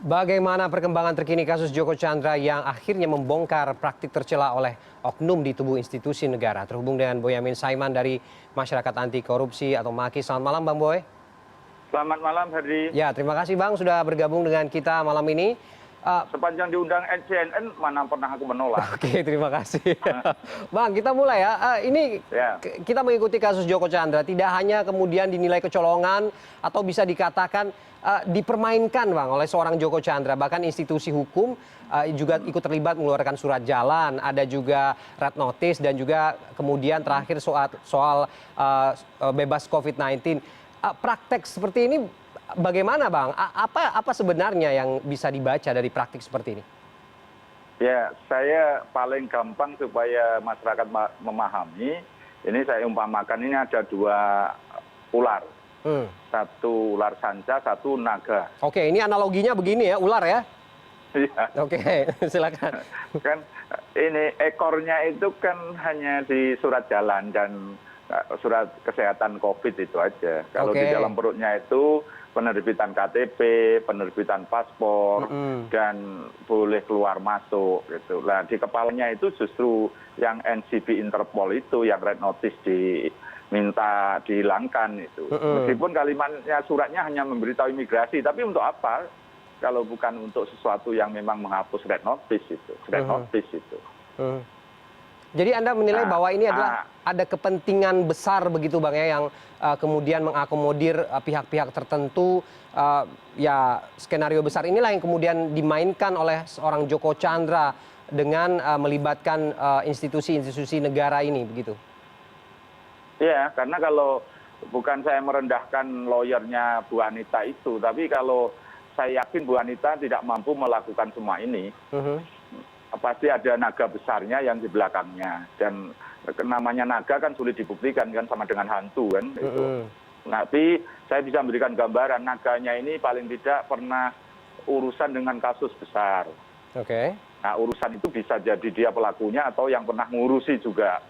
Bagaimana perkembangan terkini kasus Joko Chandra yang akhirnya membongkar praktik tercela oleh oknum di tubuh institusi negara? Terhubung dengan Boyamin Saiman dari Masyarakat Anti Korupsi atau MAKI. Selamat malam Bang Boy. Selamat malam, Herdi. Ya, terima kasih Bang sudah bergabung dengan kita malam ini. Sepanjang diundang CNN, mana pernah aku menolak. Oke, terima kasih. Bang, kita mulai ya. Ini Ya. kita mengikuti kasus Joko Chandra. Tidak hanya kemudian dinilai kecolongan atau bisa dikatakan dipermainkan Bang oleh seorang Joko Chandra. Bahkan institusi hukum juga ikut terlibat mengeluarkan surat jalan. Ada juga red notice dan juga kemudian terakhir soal bebas COVID-19. Praktek seperti ini bagaimana Bang? Apa sebenarnya yang bisa dibaca dari praktik seperti ini? Ya, saya paling gampang supaya masyarakat memahami, ini saya umpamakan ini ada dua ular. Satu ular sanca, satu naga. Oke, ini analoginya begini ya, ular ya? Iya. Oke, silakan. Kan ini ekornya itu kan hanya di surat jalan dan surat kesehatan COVID itu aja. Kalau di dalam perutnya itu penerbitan KTP, penerbitan paspor, dan boleh keluar masuk gitu. Nah di kepalanya itu justru yang NCB Interpol itu yang red notice diminta dihilangkan itu. Meskipun kalimatnya suratnya hanya memberitahu imigrasi, tapi untuk apa? Kalau bukan untuk sesuatu yang memang menghapus red notice itu, Jadi Anda menilai bahwa ini adalah ada kepentingan besar begitu Bang ya yang kemudian mengakomodir pihak-pihak tertentu, ya skenario besar inilah yang kemudian dimainkan oleh seorang Joko Chandra dengan melibatkan institusi-institusi negara ini begitu. Iya, karena kalau bukan saya merendahkan lawyernya Bu Anita itu, tapi kalau saya yakin Bu Anita tidak mampu melakukan semua ini. Pasti ada naga besarnya yang di belakangnya, dan namanya naga kan sulit dibuktikan kan, sama dengan hantu kan itu. Tapi saya bisa memberikan gambaran naganya ini paling tidak pernah urusan dengan kasus besar. Nah urusan itu bisa jadi dia pelakunya atau yang pernah ngurusi juga.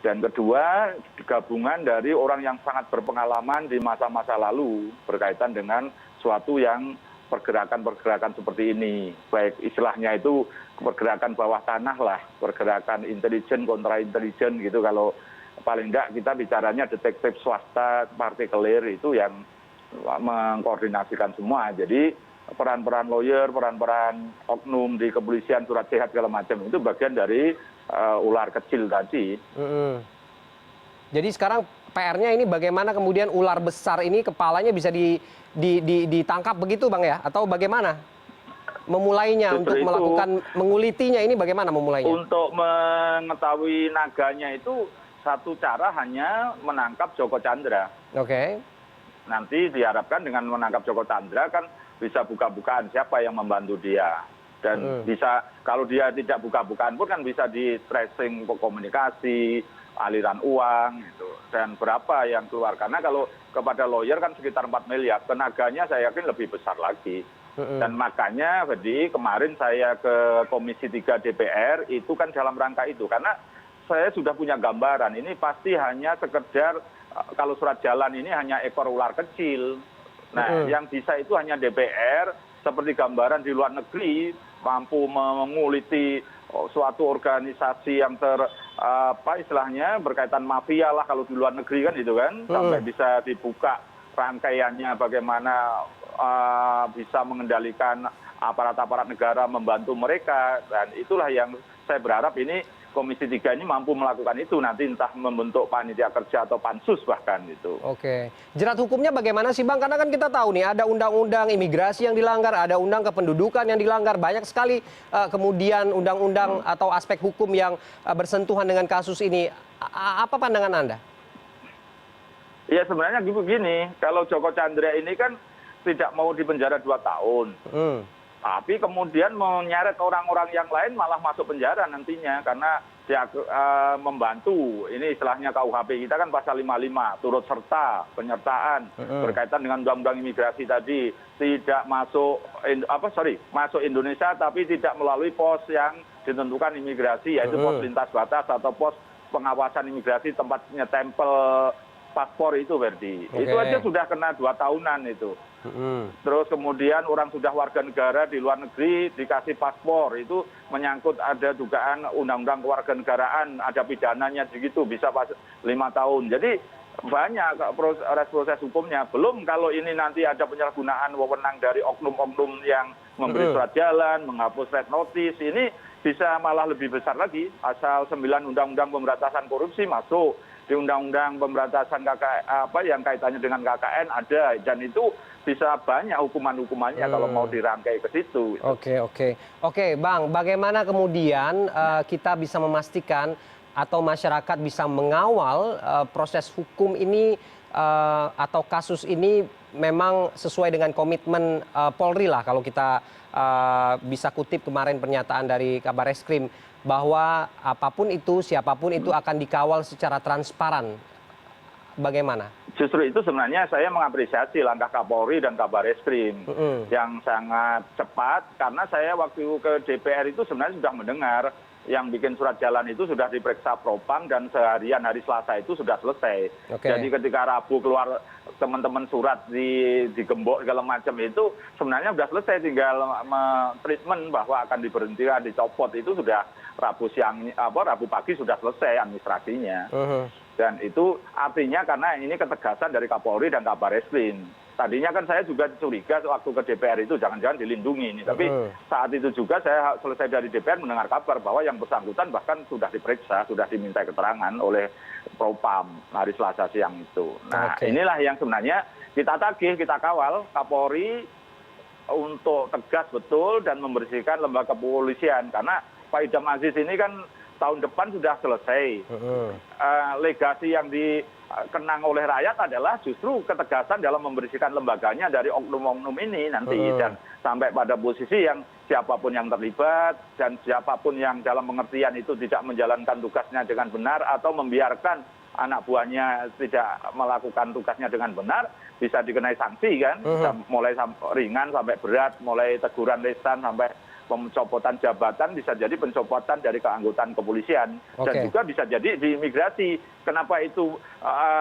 Dan kedua, gabungan dari orang yang sangat berpengalaman di masa-masa lalu berkaitan dengan suatu yang pergerakan-pergerakan seperti ini, baik istilahnya itu pergerakan bawah tanah lah, pergerakan intelijen kontra intelijen gitu. Kalau paling enggak kita bicaranya detektif swasta partikelir itu yang mengkoordinasikan semua. Jadi peran-peran lawyer, peran-peran oknum di kepolisian, surat sehat segala macam itu bagian dari ular kecil tadi. Jadi sekarang PR-nya ini bagaimana kemudian ular besar ini kepalanya bisa ditangkap begitu Bang ya? Atau bagaimana memulainya untuk melakukan mengulitinya ini bagaimana memulainya? Untuk mengetahui naganya itu satu cara hanya menangkap Joko Chandra. Nanti diharapkan dengan menangkap Joko Chandra kan bisa buka-bukaan siapa yang membantu dia. Dan bisa kalau dia tidak buka-bukaan pun kan bisa di tracing komunikasi, aliran uang gitu, dan berapa yang keluar. Karena kalau kepada lawyer kan sekitar 4 miliar, tenaganya saya yakin lebih besar lagi. Dan makanya Ferdi, kemarin saya ke Komisi 3 DPR itu kan dalam rangka itu, karena saya sudah punya gambaran ini pasti hanya sekedar kalau surat jalan ini hanya ekor ular kecil. Nah yang bisa itu hanya DPR, seperti gambaran di luar negeri mampu menguliti suatu organisasi yang istilahnya berkaitan mafia lah kalau di luar negeri kan itu kan, sampai bisa dibuka rangkaiannya bagaimana bisa mengendalikan aparat-aparat negara membantu mereka, dan itulah yang saya berharap ini Komisi 3 ini mampu melakukan itu nanti, entah membentuk panitia kerja atau pansus bahkan itu. Jerat hukumnya bagaimana sih Bang? Karena kan kita tahu nih ada undang-undang imigrasi yang dilanggar, ada undang kependudukan yang dilanggar, banyak sekali kemudian undang-undang atau aspek hukum yang bersentuhan dengan kasus ini. Apa pandangan Anda? Ya sebenarnya begini, kalau Joko Chandra ini kan tidak mau dipenjara 2 tahun. Tapi kemudian menyeret orang-orang yang lain malah masuk penjara nantinya karena dia membantu. Ini istilahnya KUHP kita kan pasal 55, turut serta penyertaan berkaitan dengan undang-undang imigrasi tadi, tidak masuk masuk Indonesia tapi tidak melalui pos yang ditentukan imigrasi, yaitu pos lintas batas atau pos pengawasan imigrasi tempatnya tempel paspor itu, Ferdi. Itu aja sudah kena 2 tahunan itu. Terus kemudian orang sudah warga negara di luar negeri dikasih paspor, itu menyangkut ada dugaan undang-undang kewarganegaraan, ada pidananya begitu, bisa 5 tahun. Jadi banyak proses hukumnya. Belum kalau ini nanti ada penyalahgunaan wewenang dari oknum-oknum yang memberi surat jalan, menghapus red notice, ini bisa malah lebih besar lagi. Pasal 9 Undang-Undang Pemberantasan Korupsi masuk, di Undang-Undang Pemberantasan yang kaitannya dengan KKN ada, dan itu bisa banyak hukuman-hukumannya kalau mau dirangkai ke situ. Oke, Bang, bagaimana kemudian kita bisa memastikan atau masyarakat bisa mengawal proses hukum ini atau kasus ini memang sesuai dengan komitmen Polri lah, kalau kita bisa kutip kemarin pernyataan dari Kabareskrim bahwa apapun itu, siapapun itu akan dikawal secara transparan. Bagaimana? Justru itu sebenarnya saya mengapresiasi langkah Kapolri dan Kabareskrim yang sangat cepat, karena saya waktu ke DPR itu sebenarnya sudah mendengar yang bikin surat jalan itu sudah diperiksa Propam dan seharian hari Selasa itu sudah selesai. Jadi ketika Rabu keluar teman-teman surat digembok segala macam itu sebenarnya sudah selesai, tinggal treatment bahwa akan diberhentikan, dicopot, itu sudah Rabu pagi sudah selesai administrasinya. Dan itu artinya karena ini ketegasan dari Kapolri dan Kabareskrim. Tadinya kan saya juga curiga waktu ke DPR itu jangan-jangan dilindungi ini. Tapi saat itu juga saya selesai dari DPR mendengar kabar bahwa yang bersangkutan bahkan sudah diperiksa, sudah diminta keterangan oleh Propam hari Selasa siang itu. Nah, inilah yang sebenarnya kita tagih, kita kawal Kapolri untuk tegas betul dan membersihkan lembaga kepolisian. Karena Pak Idam Aziz ini kan tahun depan sudah selesai. Legasi yang dikenang oleh rakyat adalah justru ketegasan dalam membersihkan lembaganya dari oknum-oknum ini nanti. Dan sampai pada posisi yang siapapun yang terlibat dan siapapun yang dalam pengertian itu tidak menjalankan tugasnya dengan benar atau membiarkan anak buahnya tidak melakukan tugasnya dengan benar, bisa dikenai sanksi kan. Mulai ringan sampai berat, mulai teguran lisan sampai pencopotan jabatan, bisa jadi pencopotan dari keanggotaan kepolisian, dan juga bisa jadi di imigrasi. Kenapa itu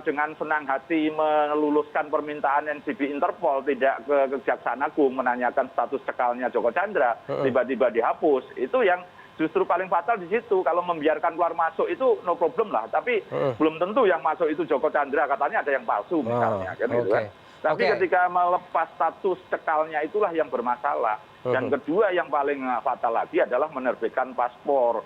dengan senang hati meluluskan permintaan NCB Interpol tidak ke Kejaksaan Agung menanyakan status cekalnya Joko Chandra, tiba-tiba dihapus, itu yang justru paling fatal di situ. Kalau membiarkan keluar masuk itu no problem lah, tapi belum tentu yang masuk itu Joko Chandra, katanya ada yang palsu misalnya, kan gitu kan. Tapi ketika melepas status cekalnya itulah yang bermasalah. Dan kedua yang paling fatal lagi adalah menerbitkan paspor.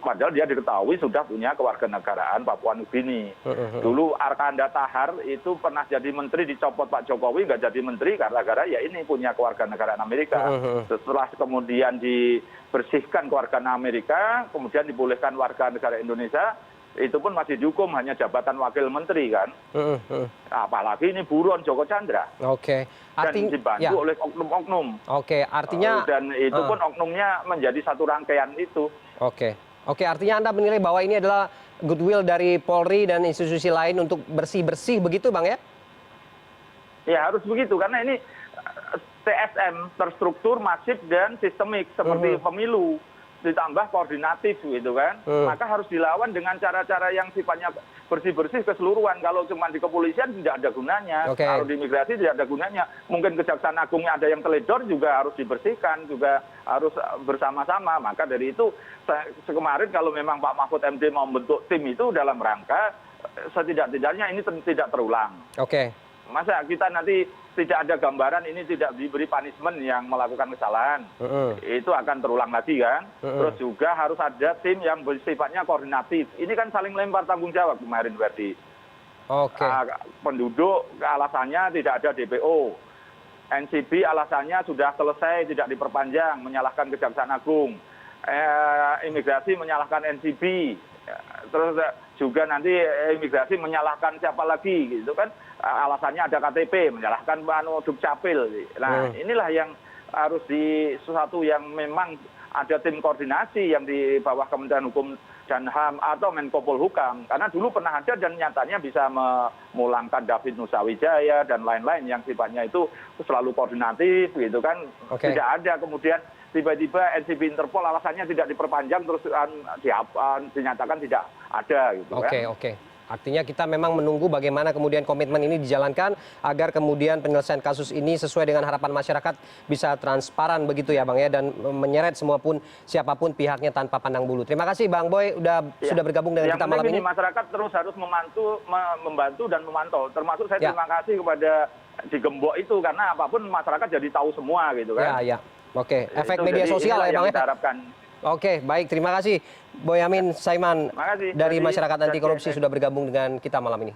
Padahal dia diketahui sudah punya kewarganegaraan Papua Nugini. Dulu Arkanda Tahar itu pernah jadi menteri, dicopot Pak Jokowi, nggak jadi menteri gara-gara ya ini punya kewarganegaraan Amerika. Setelah kemudian dibersihkan kewarganegaraan Amerika, kemudian dibolehkan warga negara Indonesia, itu pun masih dihukum hanya jabatan wakil menteri kan. Apalagi ini buron Joko Chandra. Dan dibantu oleh oknum-oknum. Artinya dan itu pun oknumnya menjadi satu rangkaian itu. Artinya Anda menilai bahwa ini adalah goodwill dari Polri dan institusi lain untuk bersih-bersih begitu, Bang ya? Ya harus begitu, karena ini TSM terstruktur, masif dan sistemik seperti pemilu, ditambah koordinatif gitu kan. Maka harus dilawan dengan cara-cara yang sifatnya bersih-bersih keseluruhan. Kalau cuma di kepolisian tidak ada gunanya, kalau di imigrasi tidak ada gunanya. Mungkin Kejaksaan Agungnya ada yang teledor juga harus dibersihkan, juga harus bersama-sama. Maka dari itu kemarin kalau memang Pak Mahfud MD mau membentuk tim itu dalam rangka setidak-tidaknya ini tidak terulang. Masa kita nanti tidak ada gambaran ini tidak diberi punishment yang melakukan kesalahan, itu akan terulang lagi kan. Terus juga harus ada tim yang bersifatnya koordinatif. Ini kan saling lempar tanggung jawab kemarin, Verdi. Penduduk alasannya tidak ada DPO, NCB alasannya sudah selesai tidak diperpanjang, menyalahkan Kejaksaan Agung, imigrasi menyalahkan NCB, terus juga nanti imigrasi menyalahkan siapa lagi gitu kan, alasannya ada KTP, menyalahkan Dukcapil. Nah inilah yang harus sesuatu yang memang ada tim koordinasi yang di bawah Kementerian Hukum dan HAM atau Menko Polhukam, karena dulu pernah ada dan nyatanya bisa memulangkan David Nusawijaya dan lain-lain yang sifatnya itu selalu koordinatif gitu kan. Tidak ada kemudian tiba-tiba NCB Interpol alasannya tidak diperpanjang terus dinyatakan tidak ada gitu kan. Artinya kita memang menunggu bagaimana kemudian komitmen ini dijalankan agar kemudian penyelesaian kasus ini sesuai dengan harapan masyarakat bisa transparan begitu ya Bang ya, dan menyeret semua pun siapapun pihaknya tanpa pandang bulu. Terima kasih Bang Boy sudah bergabung dengan kita malam ini. Masyarakat terus harus membantu dan memantau. Termasuk saya terima kasih kepada di Gembok itu, karena apapun masyarakat jadi tahu semua gitu kan. Ya. Oke, efek media sosial ya Bang ya. Kita harapkan. Oke, baik. Terima kasih Boyamin Saiman dari Masyarakat Anti Korupsi sudah bergabung dengan kita malam ini.